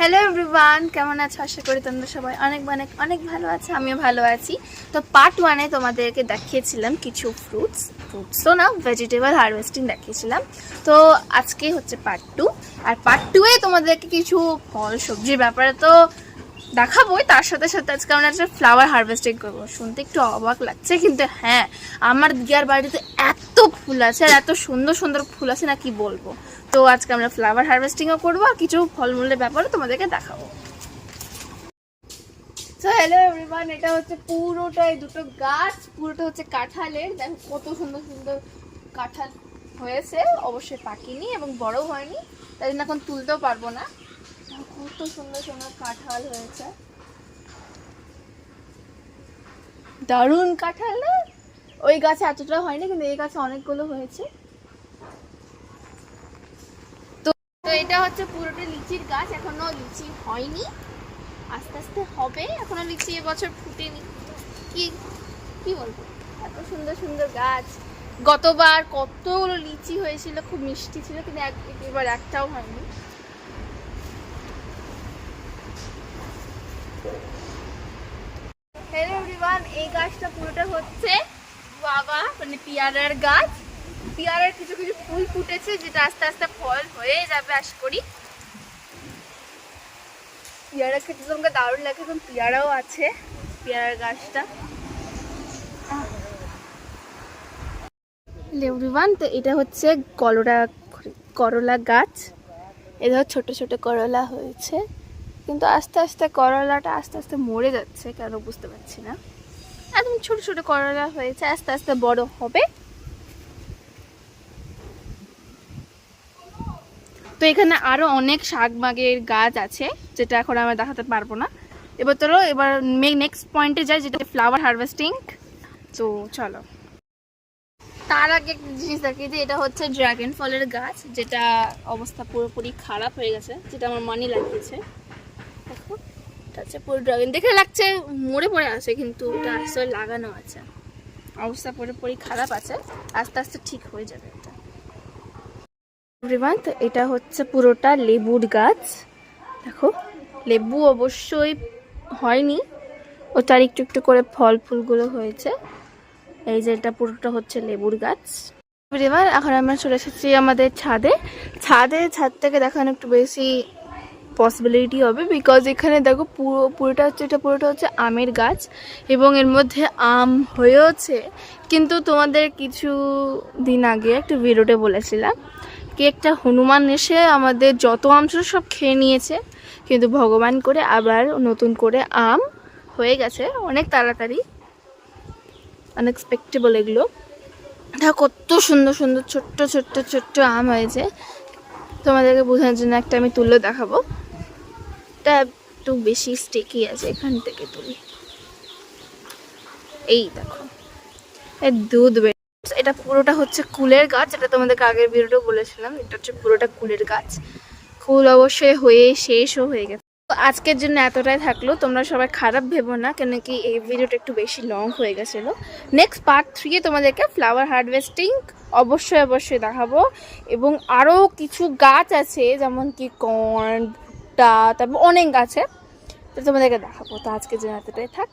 Hello everyone, কেমন আছো? আশা করি তোমরা সবাই অনেক অনেক অনেক ভালো আছো। আমিও ভালো আছি। তো পার্ট 1-এ তোমাদেরকে দেখিয়েছিলাম কিছু ফ্রুটস তো না, ভেজিটেবল হারভেস্টিং দেখিয়েছিলাম। তো আজকে হচ্ছে পার্ট 2। আর পার্ট 2-এ তোমাদেরকে কিছু ফল সবজির ব্যাপারে তো দেখাবোই, তার সাথে সাথে আজকে আমরা একটা ফ্লাওয়ার হারভেস্টিং করবো। শুনতে একটু অবাক লাগছে, কিন্তু হ্যাঁ, আমার দিয়ার বাড়িতে এত ফুল আছে আর এত সুন্দর সুন্দর ফুল আছে না কি বলবো। তো আজকে আমরা ফ্লাওয়ার হারভেস্টিংও করবো আর কিছু ফলমূলের ব্যাপারে তোমাদেরকে দেখাবো। তো হ্যালো এভরিওয়ান, এটা হচ্ছে পুরোটাই দুটো গাছ, পুরোটা হচ্ছে কাঁঠালের। দেখো কত সুন্দর সুন্দর কাঁঠাল হয়েছে, অবশ্যই পাকিনি এবং বড়ও হয়নি, তাই জন্য এখন তুলতেও পারবো না। কত সুন্দর সুন্দর কাঁঠাল হয়েছে, দারুণ কাঁঠাল না? ওই গাছে এতটা হয়নি, কিন্তু এই গাছে অনেকগুলো হয়েছে। তো এটা হচ্ছে পুরোটা লিচির গাছ, এখনো লিচি হয়নি, আস্তে আস্তে হবে। এখনো লিচি এবছর ফুটেনি। কি কি বলবো, এত সুন্দর সুন্দর গাছ। গতবার কতগুলো লিচি হয়েছিল, খুব মিষ্টি ছিল, কিন্তু এবার একটাও হয়নি। হ্যালো এভরিওয়ান, এই গাছটা পুরোটা হচ্ছে বাবা মানে পেয়ারার গাছ। পেয়ারার কিছু কিছু ফুল ফুটেছে, যেটা আস্তে আস্তে ফল হয়ে যাবে আশা করি। পেয়ারা খেতে তোমাকে দারুণ লাগে, এবং পেয়ারাও আছে পেয়ারার গাছটা। এভরিওয়ান, তো এটা হচ্ছে করলা গাছ। এদের ছোট ছোট করলা হয়েছে, কিন্তু আস্তে আস্তে করলাটা আস্তে আস্তে মরে যাচ্ছে, কেন বুঝতে পারছি না। একদম ছোট ছোট করলা হয়েছে, আস্তে আস্তে বড় হবে। তো এখানে আরো অনেক শাক মাগের গাছ আছে, যেটা এখন আমরা দেখাতে পারবো না। এবার নেক্সট পয়েন্টে যাই, যেটা ফ্লাওয়ার হারভেস্টিং। তো চলো, তার আগে একটা জিনিস দেখি যে এটা হচ্ছে ড্রাগন ফলের গাছ, যেটা অবস্থা পুরোপুরি খারাপ হয়ে গেছে, যেটা আমার মানি লাগিয়েছে। দেখো, এটা হচ্ছে পুরো ড্রাগন, দেখে লাগছে মরে পড়ে আছে, কিন্তু এটা আসলে লাগানো আছে। অবস্থা পুরোপুরি খারাপ আছে, আস্তে আস্তে ঠিক হয়ে যাবে এটা। তো এটা হচ্ছে পুরোটা লেবুর গাছ। দেখো, লেবু অবশ্যই হয়নি, ওটার একটু একটু করে ফল ফুলগুলো হয়েছে। এই যে এটা পুরোটা হচ্ছে লেবুর গাছ। এবার এখন আমরা চলে এসেছি আমাদের ছাদ থেকে দেখানো একটু বেশি পসিবিলিটি হবে, বিকজ এখানে দেখো পুরোটা হচ্ছে আমের গাছ, এবং এর মধ্যে আম হয়েওছে। কিন্তু তোমাদের কিছু দিন আগে একটা ভিডিওতে বলেছিলাম কি একটা হনুমান এসে আমাদের যত আম ছিল সব খেয়ে নিয়েছে, কিন্তু ভগবান করে আবার নতুন করে আম হয়ে গেছে অনেক তাড়াতাড়ি। আনএক্সপেক্টেবল এগুলো। দেখো কত সুন্দর সুন্দর ছোট্ট ছোট্ট ছোট্ট আম হয়েছে। তোমাদেরকে বোঝানোর জন্য একটা আমি তুলে দেখাবো। এটা একটু বেশি স্টিকি আছে, এখান থেকে তুলি। এই দেখো, এর দুধ বের। এটা পুরোটা হচ্ছে কুলের গাছ, এটা তোমাদেরকে আগের ভিডিওতে বলেছিলাম। এটা হচ্ছে পুরোটা কুলের গাছ, কুল অবশ্যই হয়ে শেষও হয়ে গেছে। তো আজকের জন্য এতটাই থাকলো, তোমরা সবাই খারাপ ভেবো না, কেন কি এই ভিডিওটা একটু বেশি লং হয়ে গেছিলো। নেক্সট পার্ট 3-এ তোমাদেরকে ফ্লাওয়ার হারভেস্টিং অবশ্যই দেখাবো, এবং আরও কিছু গাছ আছে, যেমন কি কর্ন, ভুট্টা, তারপর অনেক গাছে, তো তোমাদেরকে দেখাবো। তো আজকের জন্য এতটাই থাক।